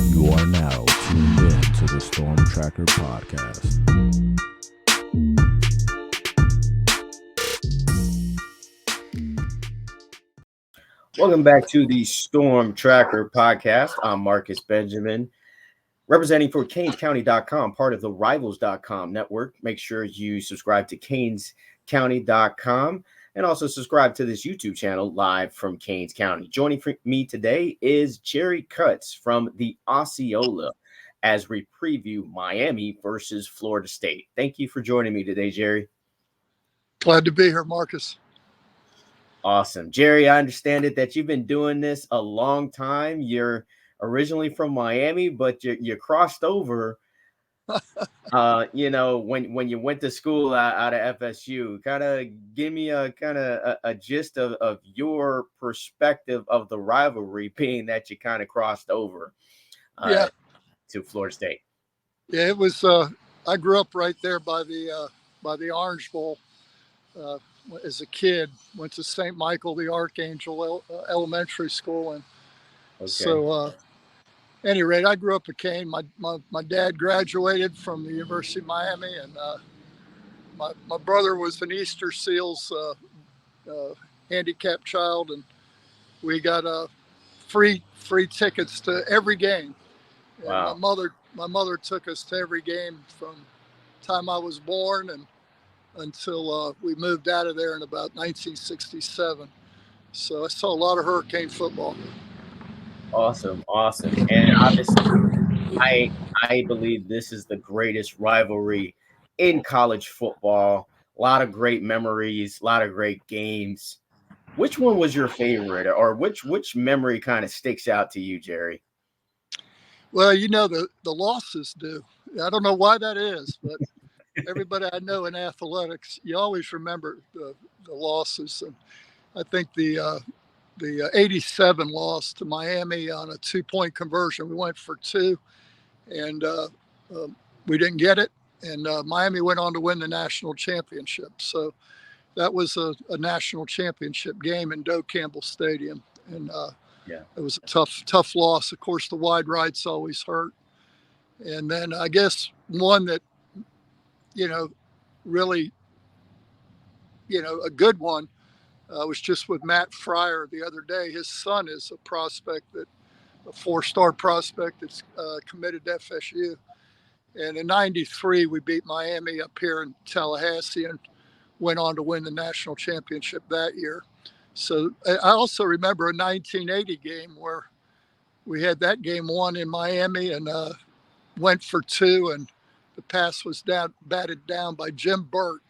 You are now tuned in to the Storm Tracker podcast. Welcome back to the Storm Tracker podcast. I'm Marcus Benjamin, representing for CanesCounty.com, part of the Rivals.com network. Make sure you subscribe to CanesCounty.com and also subscribe to this YouTube channel live from Canes County. Joining me today is Jerry Kutz from the Osceola as we preview Miami versus Florida State. Thank you for joining me today, Jerry. Glad to be here, Marcus. Awesome. Jerry, I understand it that you've been doing this a long time. You're originally from Miami, but you crossed over, when you went to school out of FSU. Kind of give me a gist of your perspective of the rivalry, being that you kind of crossed over to Florida State. Yeah, it was. I grew up right there by the Orange Bowl. As a kid, went to St. Michael the Archangel Elementary School, and so at any rate, I grew up a Cane. My dad graduated from the University of Miami, and my brother was an Easter Seals handicapped child, and we got free tickets to every game. And wow. my mother took us to every game from the time I was born and until we moved out of there in about 1967. So I saw a lot of Hurricane football. Awesome. And obviously, I believe this is the greatest rivalry in college football. A lot of great memories, a lot of great games. Which one was your favorite, or which memory kind of sticks out to you, Jerry? Well, the losses do. I don't know why that is, but everybody I know in athletics, you always remember the losses. And I think the 87 loss to Miami on a 2-point conversion, we went for two, and we didn't get it. And Miami went on to win the national championship. So that was a national championship game in Doe Campbell Stadium. And it was a tough loss. Of course, the wide rights always hurt. And then I guess one that, really, a good one was just with Matt Fryer the other day. His son is a 4-star prospect that's committed to FSU. And in '93, we beat Miami up here in Tallahassee and went on to win the national championship that year. So I also remember a 1980 game where we had that game won in Miami and went for two, and the pass was batted down by Jim Burt.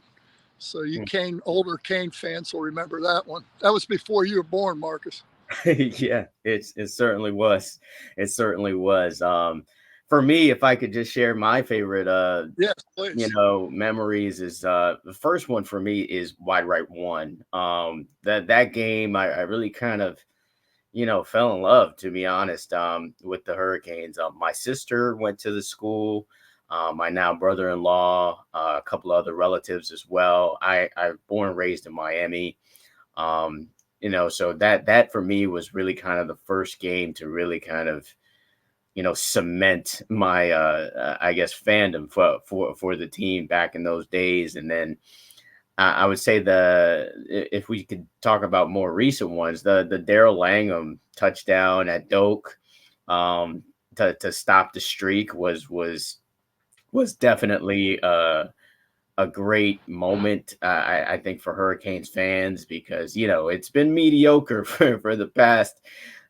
So you older Cane fans will remember that one. That was before you were born, Marcus. Yeah, it certainly was. It certainly was. For me, if I could just share my favorite, yes, please. Memories is the first one for me is wide right one. That game, I really kind of, fell in love, to be honest, with the Hurricanes. My sister went to the school. My now brother-in-law, a couple other relatives as well. I born and raised in Miami. So that for me was really kind of the first game to really kind of, cement my, I guess, fandom for the team back in those days. And then I would say if we could talk about more recent ones, the Daryl Langham touchdown at Doak to stop the streak was definitely a great moment, I think, for Hurricanes fans, because, it's been mediocre for the past,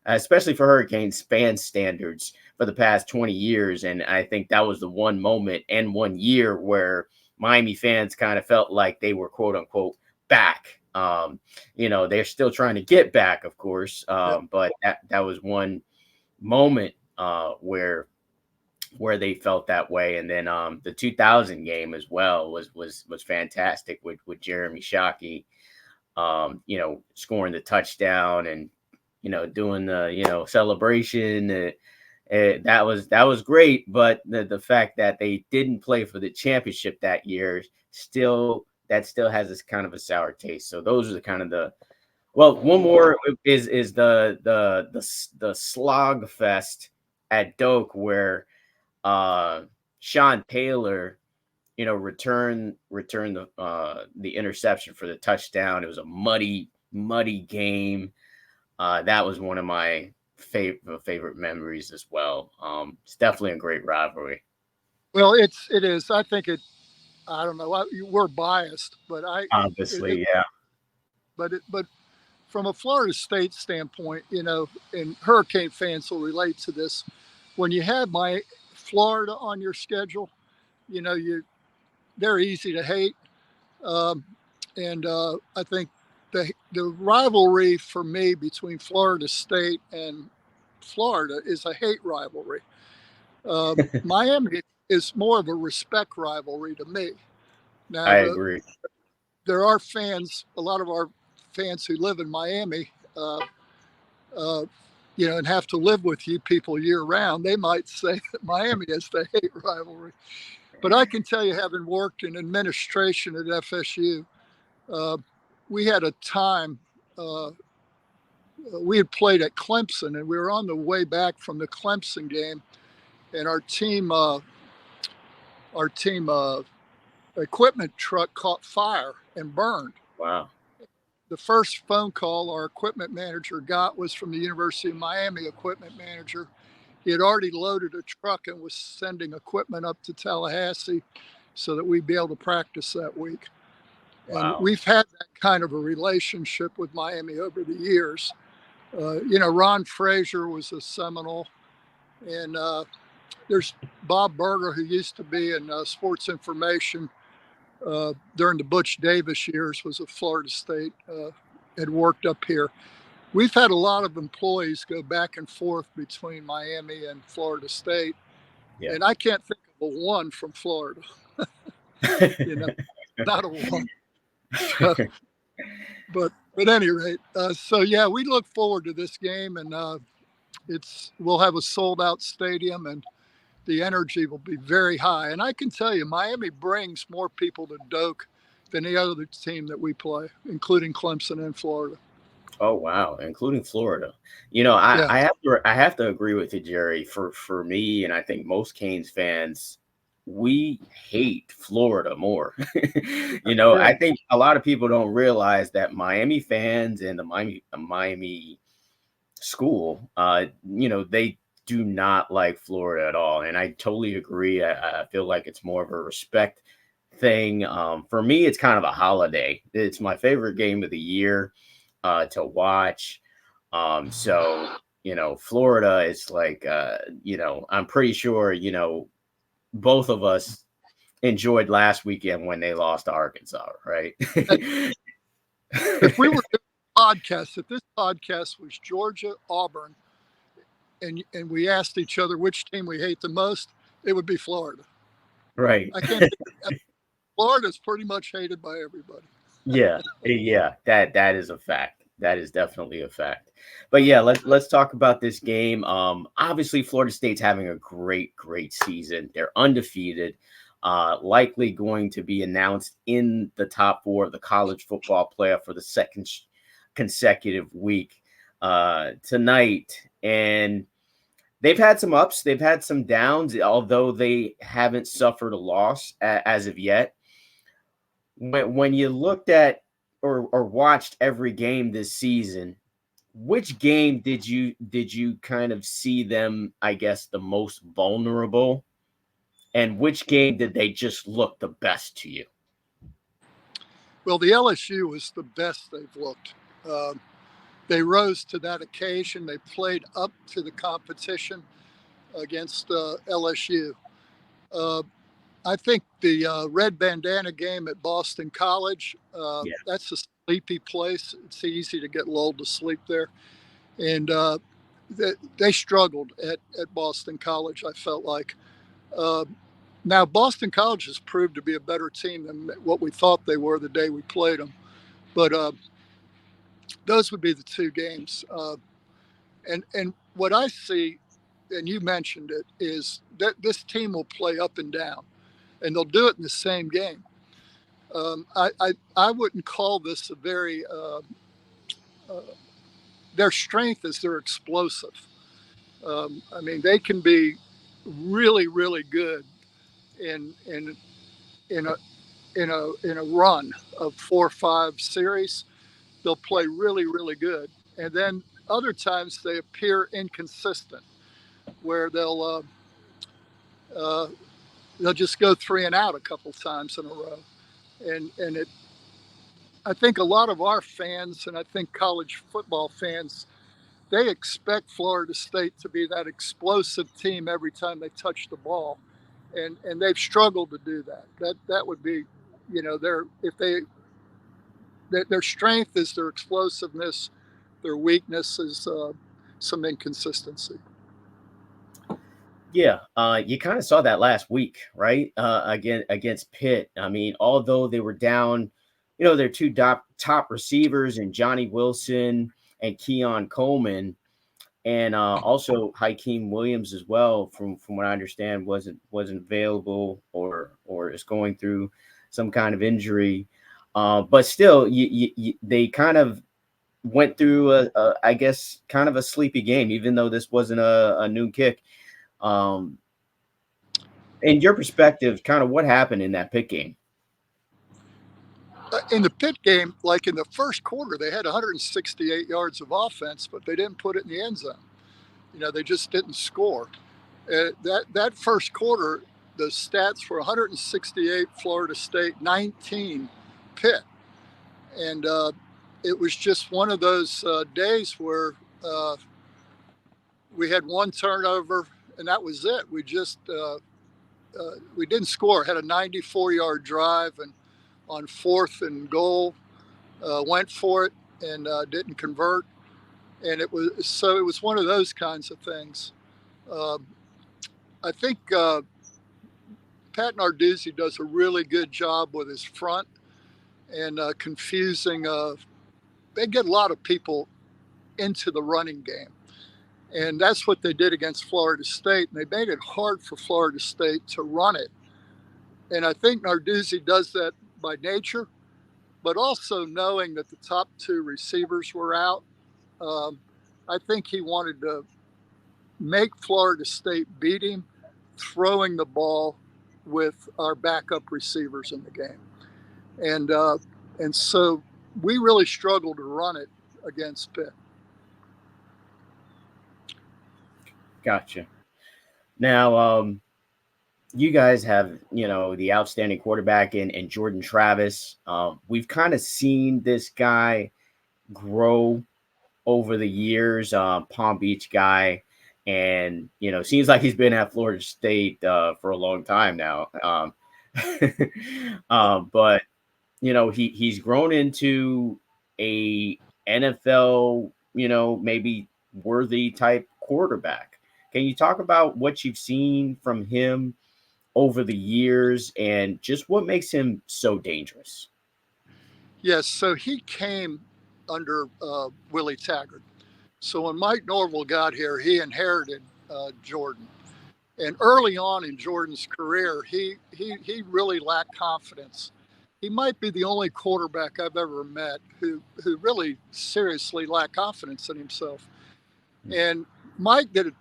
especially for Hurricanes fan standards, for the past 20 years. And I think that was the one moment and 1 year where Miami fans kind of felt like they were, quote unquote, back. They're still trying to get back, of course. But that was one moment where they felt that way. And then the 2000 game as well was fantastic with Jeremy Shockey, scoring the touchdown and, doing the, celebration. That was great. But the fact that they didn't play for the championship that year still has this kind of a sour taste. So those are the kind of one more is the slog fest at Doak where Sean Taylor, returned the interception for the touchdown. It was a muddy game. That was one of my favorite memories as well. It's definitely a great rivalry. Well, it is. I think it. I don't know. We're biased, but Obviously, yeah. But from a Florida State standpoint, and Hurricane fans will relate to this. When you have my Florida on your schedule, they're easy to hate, and I think the rivalry for me between Florida State and Florida is a hate rivalry. Miami is more of a respect rivalry to me. Now, I agree. there are fans, a lot of our fans who live in Miami, and have to live with you people year round. They might say that Miami is the hate rivalry. But I can tell you, having worked in administration at FSU, we had a time, we had played at Clemson, and we were on the way back from the Clemson game, and our team equipment truck caught fire and burned. Wow. The first phone call our equipment manager got was from the University of Miami equipment manager. He had already loaded a truck and was sending equipment up to Tallahassee so that we'd be able to practice that week. Wow. And we've had that kind of a relationship with Miami over the years. Ron Frazier was a Seminole, and there's Bob Berger, who used to be in sports information during the Butch Davis years, was at Florida State, had worked up here. We've had a lot of employees go back and forth between Miami and Florida State, and I can't think of a one from Florida. Not a one. But at any rate, we look forward to this game, and we'll have a sold out stadium, and the energy will be very high. And I can tell you, Miami brings more people to Doak than any other team that we play, including Clemson and Florida. Oh wow, including Florida. I have to agree with you, Jerry. For me, and I think most Canes fans, we hate Florida more. I think a lot of people don't realize that Miami fans and the Miami school, they do not like Florida at all. And I totally agree. I feel like it's more of a respect thing. For me, it's kind of a holiday. It's my favorite game of the year to watch. Florida is like, I'm pretty sure, both of us enjoyed last weekend when they lost to Arkansas, right? If we were doing a podcast, if this podcast was Georgia, Auburn, and we asked each other which team we hate the most, it would be Florida. Right. I can't think Florida's pretty much hated by everybody. Yeah, that is a fact. That is definitely a fact. But yeah, let's talk about this game. Obviously, Florida State's having a great season. They're undefeated, likely going to be announced in the top 4 of the college football playoff for the second consecutive week tonight. And they've had some ups, they've had some downs, although they haven't suffered a loss as of yet. When you looked at or watched every game this season, which game did you kind of see them, I guess, the most vulnerable, and which game did they just look the best to you? Well, the LSU was the best they've looked. They rose to that occasion. They played up to the competition against LSU. I think the red bandana game at Boston College, that's a sleepy place. It's easy to get lulled to sleep there. And they struggled at Boston College, I felt like. Now, Boston College has proved to be a better team than what we thought they were the day we played them. But those would be the 2 games. And what I see, and you mentioned it, is that this team will play up and down, and they'll do it in the same game. I wouldn't call this a very their strength is they're explosive. I mean, they can be really, really good in in a in a run of 4 or 5 series. They'll play really, really good, and then other times they appear inconsistent, where they'll just go 3 and out a couple times in a row, and it. I think a lot of our fans, and I think college football fans, they expect Florida State to be that explosive team every time they touch the ball, and they've struggled to do that. That would be, their strength is their explosiveness, their weakness is some inconsistency. Yeah, you kind of saw that last week, right? Again against Pitt. I mean, although they were down, their two top receivers and Johnny Wilson and Keon Coleman, and also Hykeem Williams as well. From what I understand, wasn't available or is going through some kind of injury. But still, they kind of went through I guess, kind of a sleepy game, even though this wasn't a noon kick. Um, in your perspective, kind of what happened in that Pitt game? In the Pitt game, like in the first quarter, they had 168 yards of offense, but they didn't put it in the end zone. They just didn't score. That first quarter, the stats were 168 Florida State, 19 Pitt, and it was just one of those days where we had one turnover, and that was it. We didn't score. Had a 94-yard drive, and on 4th and goal, went for it and didn't convert. And it was one of those kinds of things. I think Pat Narduzzi does a really good job with his front and confusing. They get a lot of people into the running game. And that's what they did against Florida State. And they made it hard for Florida State to run it. And I think Narduzzi does that by nature, but also knowing that the top 2 receivers were out. I think he wanted to make Florida State beat him throwing the ball with our backup receivers in the game. And so we really struggled to run it against Pitt. Gotcha. Now, you guys have, the outstanding quarterback in Jordan Travis. We've kind of seen this guy grow over the years, Palm Beach guy. And, seems like he's been at Florida State for a long time now. But, he's grown into a NFL, maybe worthy type quarterback. Can you talk about what you've seen from him over the years and just what makes him so dangerous? Yes, so he came under Willie Taggart. So when Mike Norvell got here, he inherited Jordan. And early on in Jordan's career, he really lacked confidence. He might be the only quarterback I've ever met who really seriously lacked confidence in himself. And Mike did it.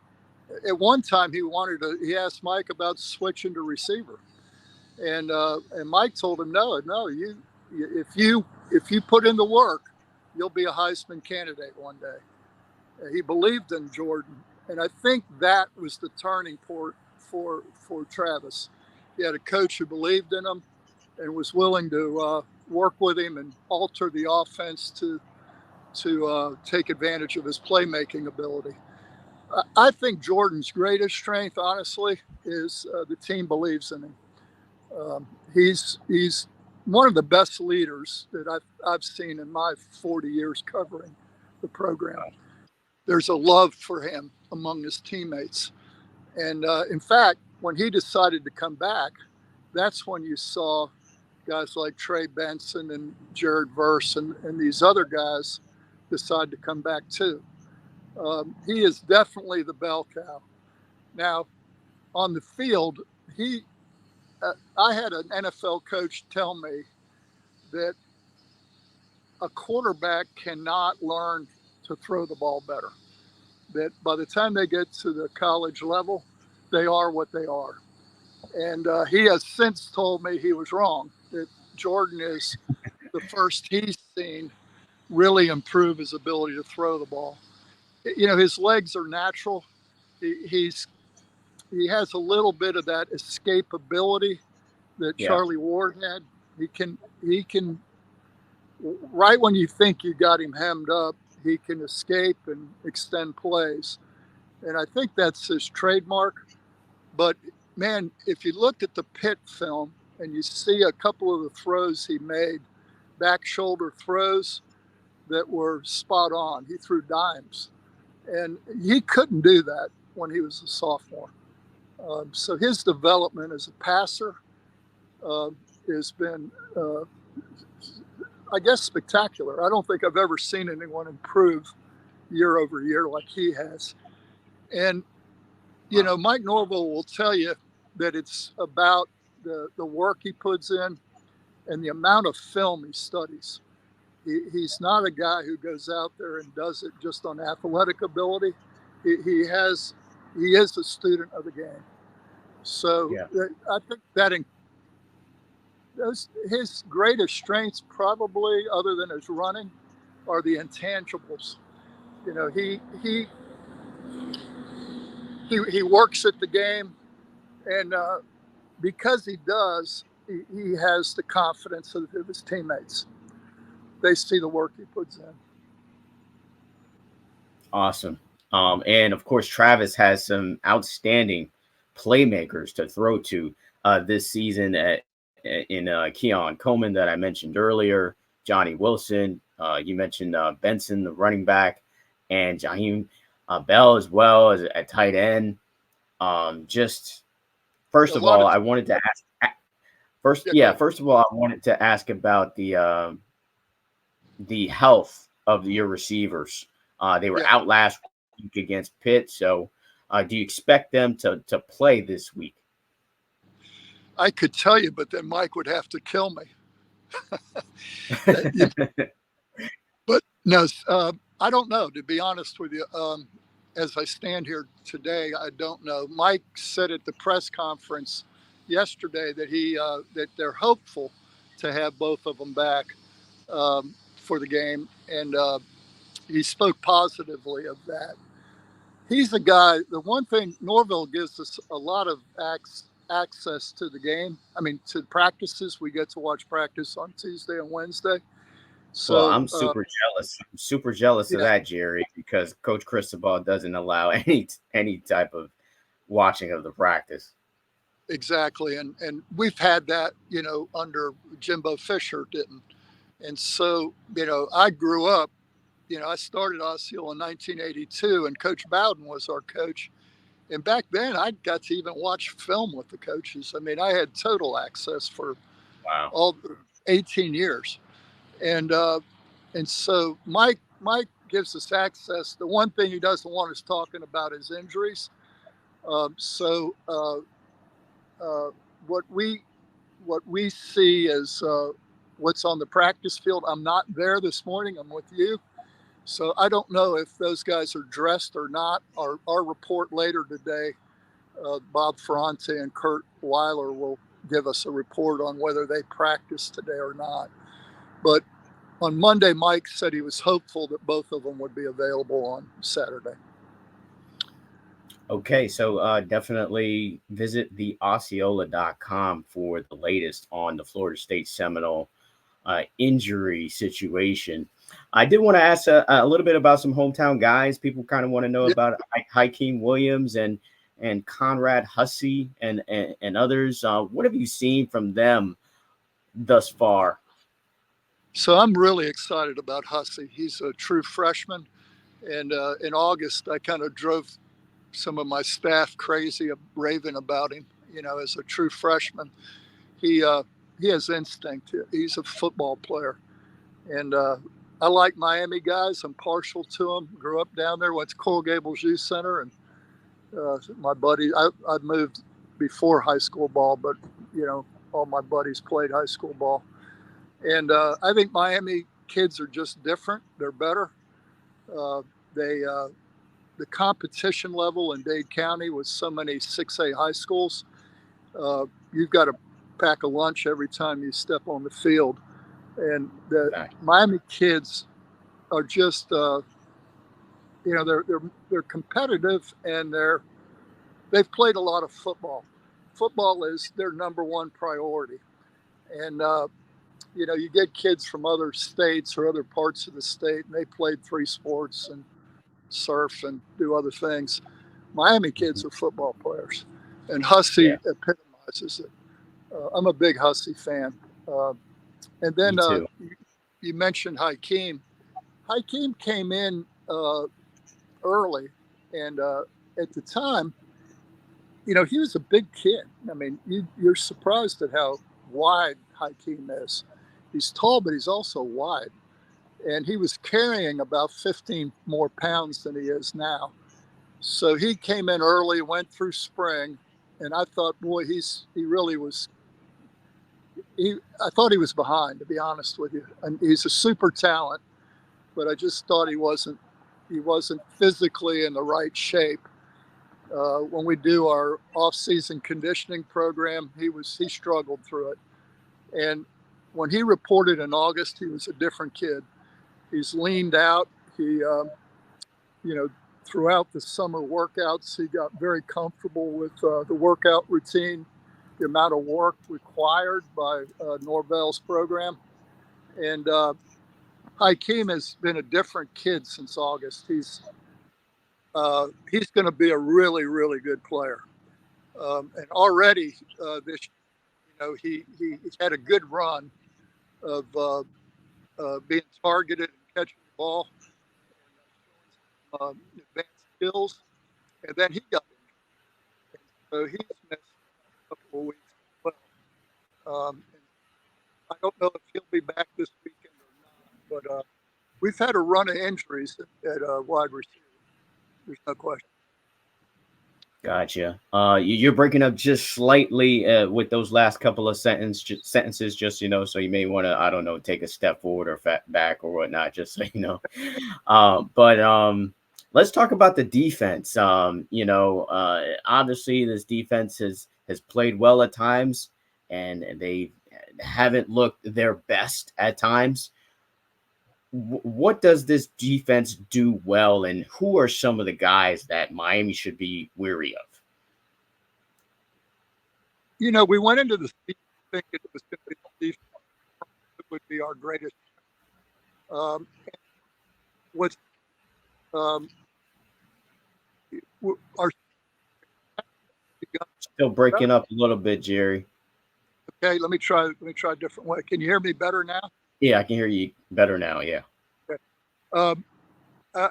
At one time, he asked Mike about switching to receiver. And Mike told him, no, if you put in the work, you'll be a Heisman candidate one day. He believed in Jordan, and I think that was the turning point for Travis. He had a coach who believed in him and was willing to work with him and alter the offense to take advantage of his playmaking ability. I think Jordan's greatest strength, honestly, is the team believes in him. He's one of the best leaders that I've seen in my 40 years covering the program. There's a love for him among his teammates. And in fact, when he decided to come back, that's when you saw guys like Trey Benson and Jared Verse and these other guys decide to come back too. He is definitely the bell cow. Now, on the field, I had an NFL coach tell me that a quarterback cannot learn to throw the ball better. that by the time they get to the college level, they are what they are. And he has since told me he was wrong, that Jordan is the first he's seen really improve his ability to throw the ball. His legs are natural. He has a little bit of that escapability that Charlie Ward had. He can right when you think you got him hemmed up, he can escape and extend plays. And I think that's his trademark. But man, if you looked at the Pitt film and you see a couple of the throws he made, back shoulder throws that were spot on. He threw dimes. And he couldn't do that when he was a sophomore. So his development as a passer has been, I guess, spectacular. I don't think I've ever seen anyone improve year over year like he has. And, Mike Norville will tell you that it's about the work he puts in and the amount of film he studies. He's not a guy who goes out there and does it just on athletic ability. He is a student of the game. So I think that his greatest strengths, probably other than his running, are the intangibles. He works at the game, and because he does, he has the confidence of his teammates. They see the work he puts in. Awesome. And of course, Travis has some outstanding playmakers to throw to this season in Keon, Coleman that I mentioned earlier, Johnny Wilson. You mentioned Benson, the running back, and Jaheim Bell as well as at tight end. Just first of all, I wanted to ask. First of all, I wanted to ask about the health of your receivers. They were out last week against Pitt. So do you expect them to play this week? I could tell you, but then Mike would have to kill me. But no, I don't know, to be honest with you. As I stand here today, I don't know. Mike said at the press conference yesterday that that they're hopeful to have both of them back for the game. And he spoke positively of that. He's a guy, the one thing, Norville gives us a lot of access to the game. I mean, to practices. We get to watch practice on Tuesday and Wednesday. So well, I'm super jealous. I'm super jealous of that, Jerry, because Coach Cristobal doesn't allow any type of watching of the practice. Exactly. And we've had that, under Jimbo Fisher didn't. And so, I grew up, I started Osceola in 1982, and Coach Bowden was our coach. And back then, I got to even watch film with the coaches. I mean, I had total access for all 18 years. And so Mike gives us access. The one thing he doesn't want us talking about is injuries. What we see is what's on the practice field. I'm not there this morning. I'm with you. So I don't know if those guys are dressed or not. Our report later today, Bob Ferrante and Kurt Weiler will give us a report on whether they practiced today or not. But on Monday, Mike said he was hopeful that both of them would be available on Saturday. Okay, so definitely visit theosceola.com for the latest on the Florida State Seminole injury situation. I did want to ask a little bit about some hometown guys. People kind of want to know about Hykeem Williams and Conrad Hussey and others. What have you seen from them thus far? So I'm really excited about Hussey. He's a true freshman. And in August, I kind of drove some of my staff crazy, raving about him, as a true freshman. He has instinct. He's a football player. And I like Miami guys. I'm partial to them. Grew up down there, went to Coral Gables Youth Center. And my buddy, I moved before high school ball, but, all my buddies played high school ball. And I think Miami kids are just different. They're better. the competition level in Dade County with so many 6A high schools, you've got to pack a lunch every time you step on the field. And the Miami kids are just, they're competitive, and they've played a lot of football. Football is their number one priority. And, you get kids from other states or other parts of the state, and they played 3 sports and surf and do other things. Miami kids are football players, and Hussey epitomizes it. I'm a big Hussey fan. And then you mentioned Hykeem. Hykeem came in early, and at the time, he was a big kid. I mean, you're surprised at how wide Hykeem is. He's tall, but he's also wide. And he was carrying about 15 more pounds than he is now. So he came in early, went through spring, and I thought, boy, I thought he was behind, to be honest with you. And he's a super talent, but I just thought he wasn't physically in the right shape. When we do our off-season conditioning program, he struggled through it. And when he reported in August, he was a different kid. He's leaned out. He, throughout the summer workouts, he got very comfortable with the workout routine, the amount of work required by Norvell's program. And Hykeem has been a different kid since August. He's going to be a really, really good player. And already this, he's had a good run of being targeted and catching the ball, and advanced skills. And then he got injured, so he's missed a couple of weeks as well. And I don't know if he'll be back this weekend or not, but we've had a run of injuries at wide receiver. There's no question. Gotcha. You're breaking up just slightly with those last couple of sentences, just so you may want to, I don't know, take a step forward or back or whatnot, just so you know. But let's talk about the defense. Obviously this defense has played well at times, and they haven't looked their best at times. What does this defense do well, and who are some of the guys that Miami should be wary of? We went into the season thinking it was going to be the defense that would be our greatest. Our still breaking up a little bit, Jerry. Okay, let me try a different way. Can you hear me better now? Yeah, I can hear you better now. Yeah. Okay.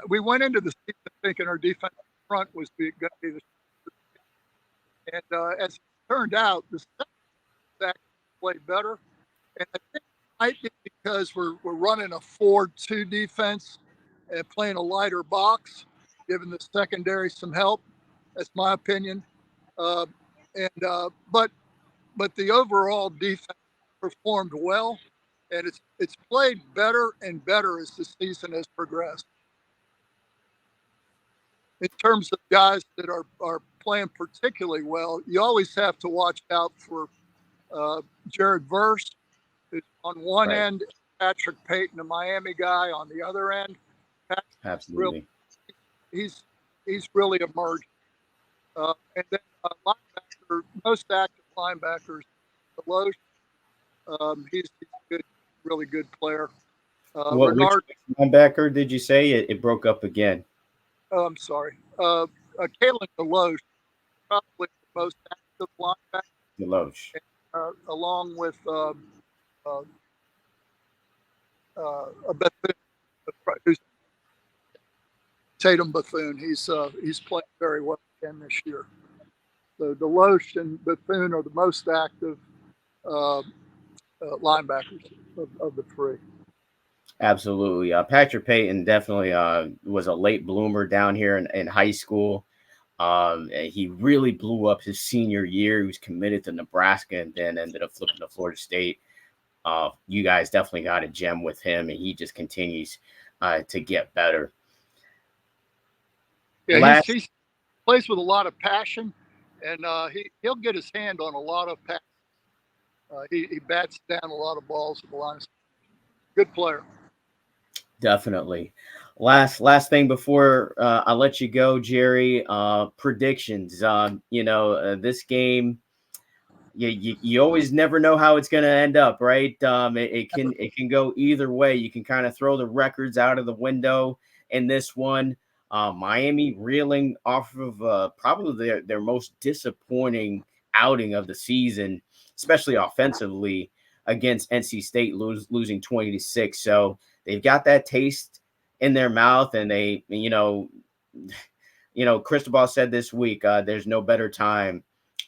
We went into the season thinking our defense front was going to be the, and as it turned out, the second played better, and I think it might be because we're running a 4-2 defense and playing a lighter box, giving the secondary some help. That's my opinion. But the overall defense performed well, and it's played better and better as the season has progressed. In terms of guys that are playing particularly well, you always have to watch out for Jared Verse, who's on one end, Patrick Payton, a Miami guy, on the other end. Absolutely. He's really emerged. And then linebacker, most active linebackers, Deloach. He's a good, really good player. Which linebacker did you say? It broke up again. Oh, I'm sorry. Kalen Deloach, probably the most active linebacker. Deloach. Along with Bethune, Tatum Bethune. He's playing very well again this year. So Deloach and Bethune are the most active linebackers of the three. Absolutely. Patrick Payton definitely was a late bloomer down here in high school. He really blew up his senior year. He was committed to Nebraska and then ended up flipping to Florida State. You guys definitely got a gem with him, and he just continues to get better. Yeah, he plays with a lot of passion, and he'll get his hand on a lot of passion. He bats down a lot of balls at the line. Good player. Definitely. Last thing before I let you go, Jerry. Predictions. This game. You always never know how it's going to end up, right? It can go either way. You can kind of throw the records out of the window in this one. Miami reeling off of probably their most disappointing outing of the season, especially offensively against NC State, losing 20-6. So they've got that taste in their mouth, and Cristobal said this week, there's no better time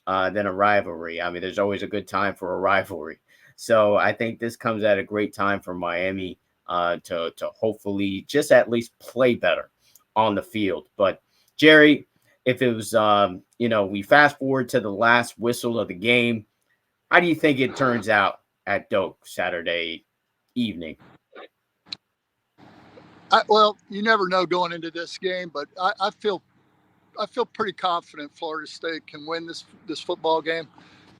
than a rivalry. I mean, there's always a good time for a rivalry. So I think this comes at a great time for Miami to hopefully just at least play better on the field. But Jerry, if it was, we fast forward to the last whistle of the game, how do you think it turns out at Doak Saturday evening? Well, you never know going into this game, but I feel pretty confident Florida State can win this football game.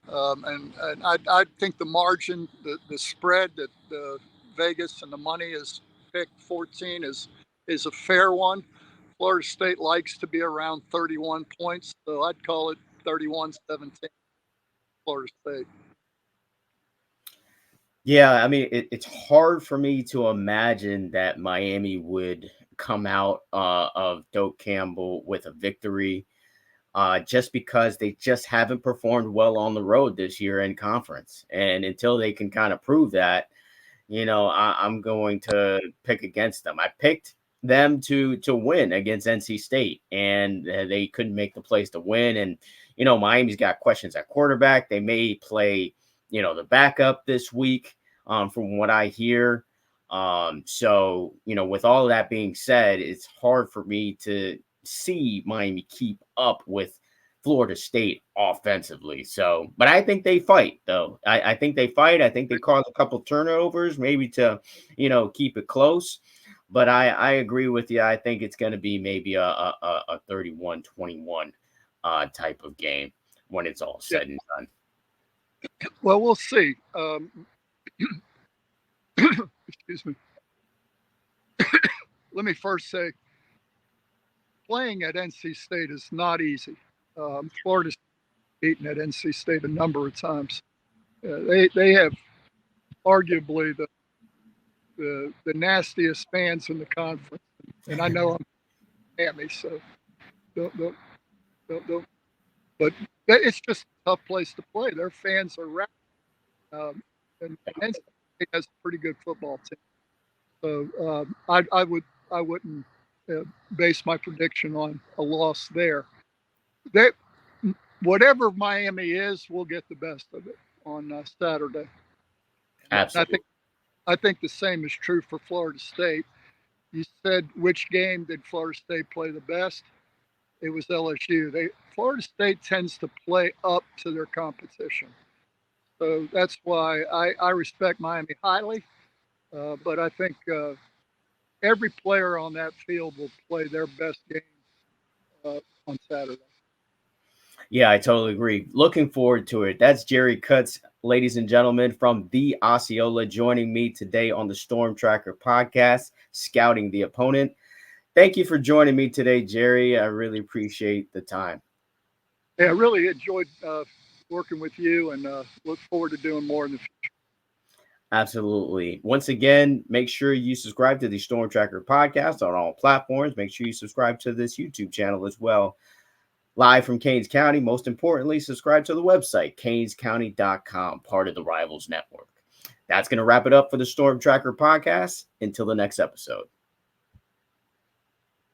And I think the margin, the spread that the Vegas and the money is picked 14 is a fair one. Florida State likes to be around 31 points, so I'd call it 31-17 Florida State. Yeah, I mean, it's hard for me to imagine that Miami would come out of Doak Campbell with a victory, just because they just haven't performed well on the road this year in conference. And until they can kind of prove that, I'm going to pick against them. I picked them to win against NC State, and they couldn't make the place to win. And, Miami's got questions at quarterback. They may play the backup this week, from what I hear. So, with all of that being said, it's hard for me to see Miami keep up with Florida State offensively. So, but I think they fight, though. I think they fight. I think they cause a couple turnovers, maybe to, keep it close. But I agree with you. I think it's going to be maybe a 31-21 type of game when it's all said and done. Well, we'll see. Excuse me. Let me first say, playing at NC State is not easy. Florida's beaten at NC State a number of times. They have arguably the nastiest fans in the conference, and I know I'm Miami, so don't. But it's just a tough place to play. Their fans are rowdy. And NC State has a pretty good football team. So I wouldn't base my prediction on a loss there. Whatever Miami is, we'll get the best of it on Saturday. Absolutely. I think the same is true for Florida State. You said which game did Florida State play the best? It was LSU. Florida State tends to play up to their competition. So that's why I respect Miami highly. But I think every player on that field will play their best game on Saturday. Yeah, I totally agree. Looking forward to it. That's Jerry Kutz, ladies and gentlemen, from the Osceola, joining me today on the Storm Tracker podcast, Scouting the Opponent. Thank you for joining me today, Jerry. I really appreciate the time. Yeah, I really enjoyed working with you, and look forward to doing more in the future. Absolutely. Once again, make sure you subscribe to the Storm Tracker podcast on all platforms. Make sure you subscribe to this YouTube channel as well. Live from Canes County. Most importantly, subscribe to the website, canescounty.com, part of the Rivals Network. That's going to wrap it up for the Storm Tracker podcast. Until the next episode.